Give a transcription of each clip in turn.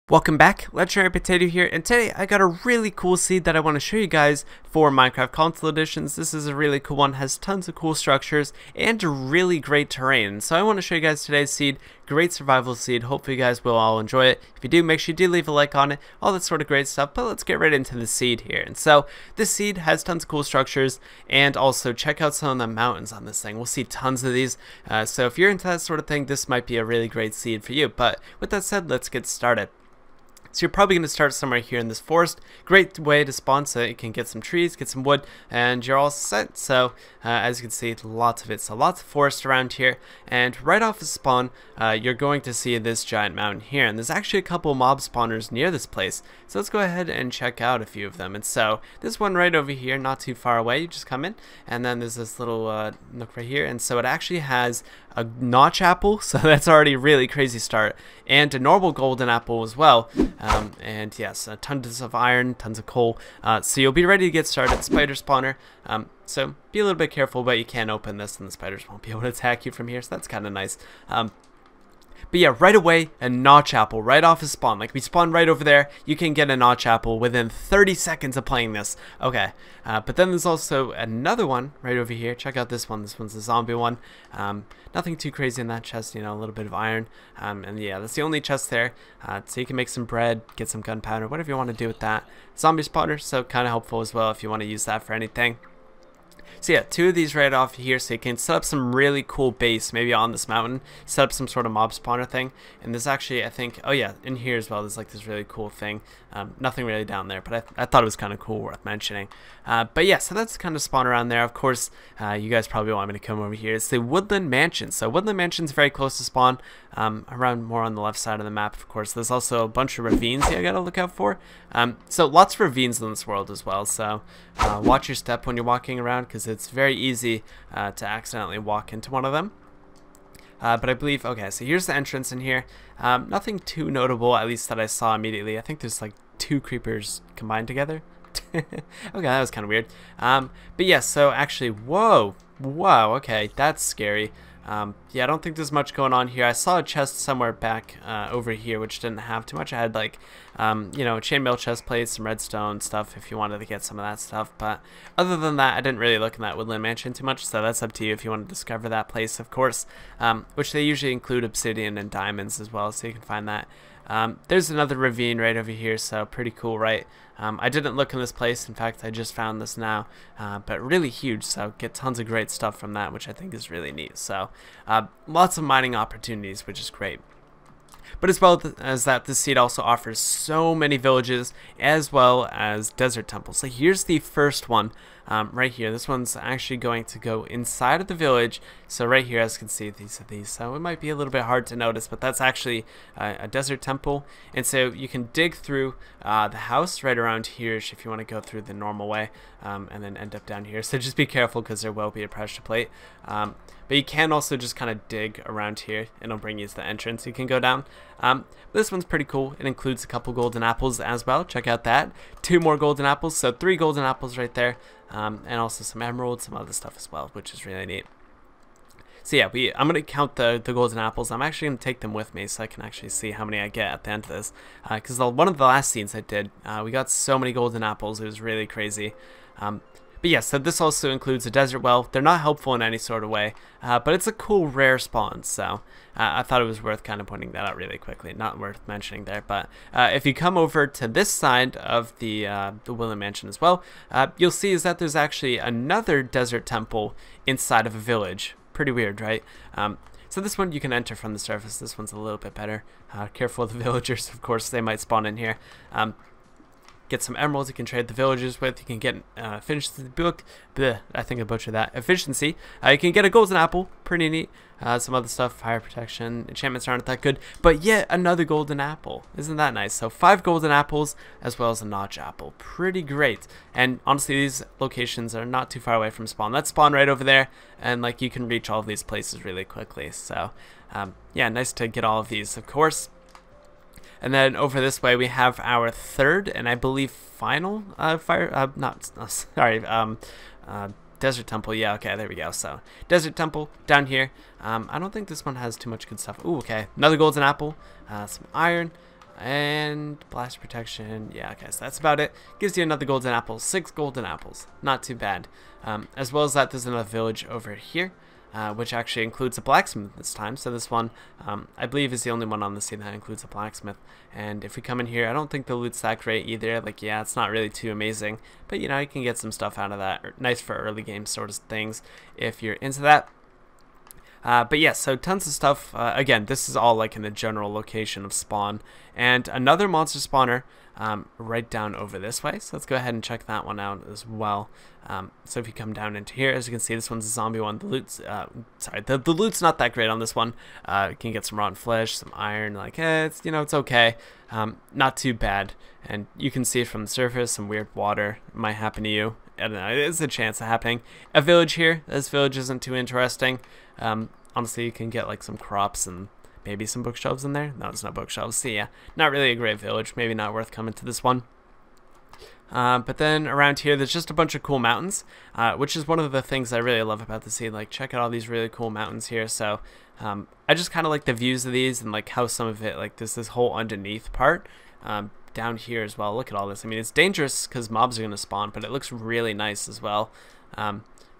Welcome back, Legendary Potato here, and today I got a really cool seed that I want to show you guys for Minecraft Console Editions. This is a really cool one, has tons of cool structures and really great terrain. So I want to show you guys today's seed, great survival seed. Hopefully you guys will all enjoy it. If you do, make sure you do leave a like on it, all that sort of great stuff. But let's get right into the seed here. And so this seed has tons of cool structures, and also check out some of the mountains on this thing. We'll see tons of these. So if you're into that sort of thing, this might be a really great seed for you. But with that said, let's get started. So you're probably going to start somewhere here in this forest. Great way to spawn, so you can get some trees, get some wood, and you're all set. So as you can see, lots of it. So lots of forest around here, and right off of spawn, you're going to see this giant mountain here. And there's actually a couple mob spawners near this place. So let's go ahead and check out a few of them. And so this one right over here, not too far away, you just come in, and then there's this little nook right here. And so it actually has a notch apple, so that's already a really crazy start, and a normal golden apple as well. And yes, tons of iron, tons of coal, so you'll be ready to get started. Spider spawner, so be a little bit careful, but you can open this and the spiders won't be able to attack you from here, so that's kind of nice. But yeah, right away, a notch apple right off his spawn. Like, we spawn right over there, you can get a notch apple within 30 seconds of playing this. Okay, but then there's also another one right over here. Check out this one. This one's a zombie one. Nothing too crazy in that chest, you know, a little bit of iron. And yeah, that's the only chest there. So you can make some bread, get some gunpowder, whatever you want to do with that. Zombie spawner, so kind of helpful as well if you want to use that for anything. So yeah, two of these right off here, so you can set up some really cool base, maybe on this mountain, set up some sort of mob spawner thing. And there's actually, I think, oh yeah, in here as well, there's like this really cool thing. Nothing really down there, but I thought it was kind of cool, worth mentioning. But yeah, so that's kind of spawn around there. Of course, you guys probably want me to come over here. It's the Woodland Mansion. So Woodland Mansion's very close to spawn, around more on the left side of the map, of course. There's also a bunch of ravines here I gotta look out for. So lots of ravines in this world as well, so watch your step when you're walking around, because it's very easy to accidentally walk into one of them. But I believe, okay, so here's the entrance in here. Nothing too notable, at least that I saw immediately. I think there's like 2 creepers combined together. Okay, that was kind of weird. But yeah, so actually, whoa, okay, that's scary. Yeah, I don't think there's much going on here. I saw a chest somewhere back over here, which didn't have too much. I had like, you know, chainmail chest plates, some redstone stuff if you wanted to get some of that stuff. But other than that, I didn't really look in that Woodland Mansion too much, so that's up to you if you want to discover that place, of course. Which they usually include obsidian and diamonds as well, so you can find that. There's another ravine right over here, so pretty cool, right? I didn't look in this place, in fact I just found this now, but really huge, so get tons of great stuff from that, which I think is really neat. So lots of mining opportunities, which is great. But as well as that, this seed also offers so many villages as well as desert temples. So here's the first one right here. This one's actually going to go inside of the village. So right here, as you can see, these are these. So it might be a little bit hard to notice, but that's actually a desert temple. And so you can dig through the house right around here if you want to go through the normal way, and then end up down here. So just be careful, because there will be a pressure plate. But you can also just kind of dig around here, and it'll bring you to the entrance. You can go down. This one's pretty cool. It includes a couple golden apples as well. Check out that. 2 more golden apples, so 3 golden apples right there. And also some emeralds, some other stuff as well, which is really neat. So yeah, I'm going to count the golden apples. I'm actually going to take them with me so I can actually see how many I get at the end of this. Because one of the last scenes I did, we got so many golden apples. It was really crazy. But yeah, so this also includes a desert well. They're not helpful in any sort of way, but it's a cool rare spawn, so I thought it was worth kind of pointing that out really quickly. Not worth mentioning there, but if you come over to this side of the Woodland Mansion as well, you'll see is that there's actually another desert temple inside of a village. Pretty weird, right? So this one you can enter from the surface. This one's a little bit better. Careful of the villagers, of course, they might spawn in here. Get some emeralds you can trade the villagers with. You can get efficiency book. Bleh, I think I butchered that. Efficiency. You can get a golden apple. Pretty neat. Some other stuff. Fire protection. Enchantments aren't that good. But yet another golden apple. Isn't that nice? So 5 golden apples as well as a notch apple. Pretty great. And honestly, these locations are not too far away from spawn. That's spawn right over there. And like you can reach all of these places really quickly. So yeah, nice to get all of these, of course. And then over this way we have our third and I believe final desert temple. Yeah, okay, there we go. So desert temple down here. I don't think this one has too much good stuff. Ooh, okay, another golden apple, some iron, And blast protection, yeah, okay, so that's about it. Gives you another golden apple, 6 golden apples, not too bad. As well as that, there's another village over here, which actually includes a blacksmith this time. So this one, I believe, is the only one on the scene that includes a blacksmith. And if we come in here, I don't think the loot's that great either. Like, yeah, it's not really too amazing, but you know, you can get some stuff out of that. Nice for early game sort of things if you're into that. But yeah, so tons of stuff. Again, this is all like in the general location of spawn. And another monster spawner right down over this way. So let's go ahead and check that one out as well. So if you come down into here, as you can see, this one's a zombie one. The loot's, sorry, the loot's not that great on this one. You can get some rotten flesh, some iron, like, it's, you know, it's okay. Not too bad. And you can see from the surface, some weird water might happen to you. I don't know, there's a chance of happening. A village here. This village isn't too interesting. Honestly, you can get like some crops and maybe some bookshelves in there. No, there's no bookshelves. So yeah, not really a great village. Maybe not worth coming to this one. But then around here, there's just a bunch of cool mountains, which is one of the things I really love about the scene. Like, check out all these really cool mountains here. So I just kind of like the views of these and like how some of it, like this whole underneath part down here as well. Look at all this. I mean, it's dangerous because mobs are going to spawn, but it looks really nice as well.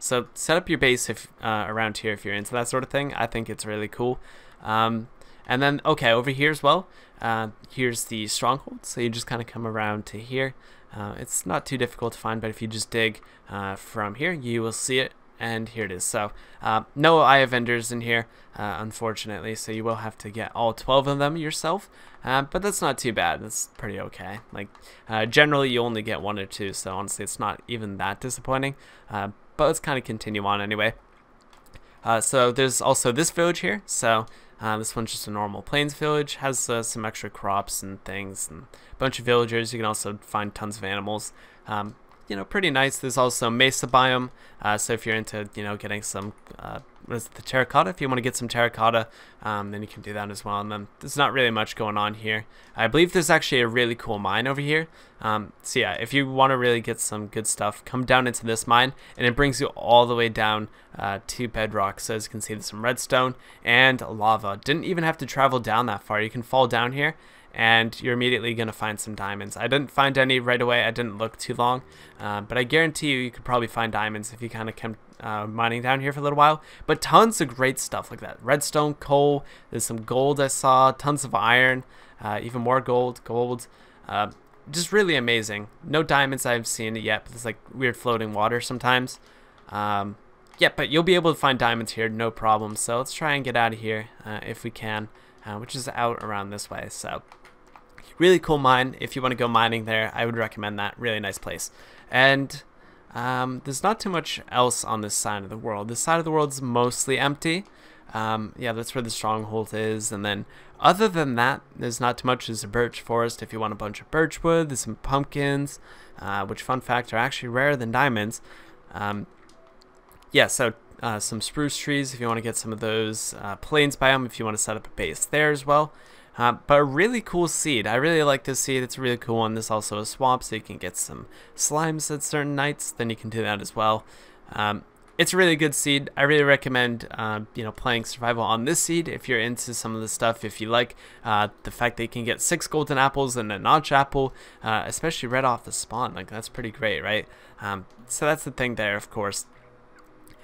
So set up your base if around here if you're into that sort of thing. I think it's really cool. And then, okay, over here as well, here's the Stronghold. So you just kind of come around to here. It's not too difficult to find, but if you just dig from here, you will see it. And here it is. So no Eye of Vendors in here, unfortunately, so you will have to get all 12 of them yourself, but that's not too bad. That's pretty okay. Like generally you only get 1 or 2, so honestly it's not even that disappointing, but let's kind of continue on anyway. So there's also this village here. So this one's just a normal plains village, has some extra crops and things and a bunch of villagers. You can also find tons of animals. You know, pretty nice. There's also mesa biome, so if you're into, you know, getting some what is it, the terracotta, if you want to get some terracotta, then you can do that as well. And then there's not really much going on here. I believe there's actually a really cool mine over here. So yeah, if you want to really get some good stuff, come down into this mine, and it brings you all the way down to bedrock. So as you can see, there's some redstone and lava. Didn't even have to travel down that far. You can fall down here and you're immediately going to find some diamonds. I didn't find any right away. I didn't look too long, but I guarantee you could probably find diamonds if you kind of kept mining down here for a little while. But tons of great stuff like that. Redstone, coal, there's some gold I saw, tons of iron, even more gold, just really amazing. No diamonds I've seen it yet, but there's like weird floating water sometimes. Yeah, but you'll be able to find diamonds here, no problem. So let's try and get out of here if we can, which is out around this way. So really cool mine. If you want to go mining there, I would recommend that. Really nice place. And there's not too much else on this side of the world. This side of the world is mostly empty. Yeah, that's where the Stronghold is. And then other than that, there's not too much. There's a birch forest if you want a bunch of birch wood. There's some pumpkins, which, fun fact, are actually rarer than diamonds. Yeah, so some spruce trees if you want to get some of those. Plains biome if you want to set up a base there as well. But a really cool seed. I really like this seed. It's a really cool one. This is also a swamp, so you can get some slimes at certain nights. Then you can do that as well. It's a really good seed. I really recommend you know, playing survival on this seed if you're into some of the stuff. If you like the fact that you can get 6 golden apples and a notch apple, especially right off the spawn, like that's pretty great, right? So that's the thing there, of course.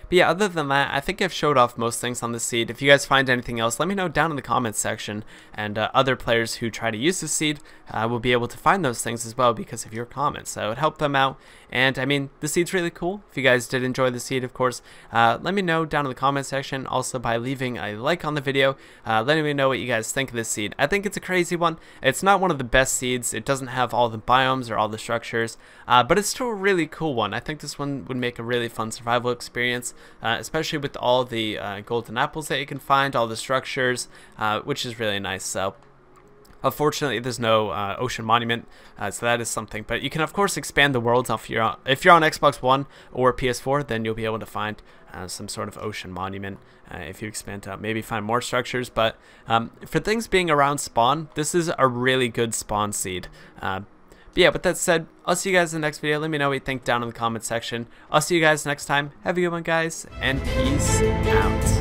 But yeah, other than that, I think I've showed off most things on this seed. If you guys find anything else, let me know down in the comments section. And other players who try to use this seed will be able to find those things as well because of your comments. So it would help them out. And I mean, the seed's really cool. If you guys did enjoy the seed, of course, let me know down in the comment section. Also by leaving a like on the video, letting me know what you guys think of this seed. I think it's a crazy one. It's not one of the best seeds. It doesn't have all the biomes or all the structures, but it's still a really cool one. I think this one would make a really fun survival experience. Especially with all the golden apples that you can find, all the structures, which is really nice. So unfortunately there's no ocean monument, so that is something, but you can of course expand the worlds. If you're on Xbox One or PS4, then you'll be able to find some sort of ocean monument if you expand out, maybe find more structures. But for things being around spawn, this is a really good spawn seed. But yeah, with that said, I'll see you guys in the next video. Let me know what you think down in the comment section. I'll see you guys next time. Have a good one, guys, and peace out.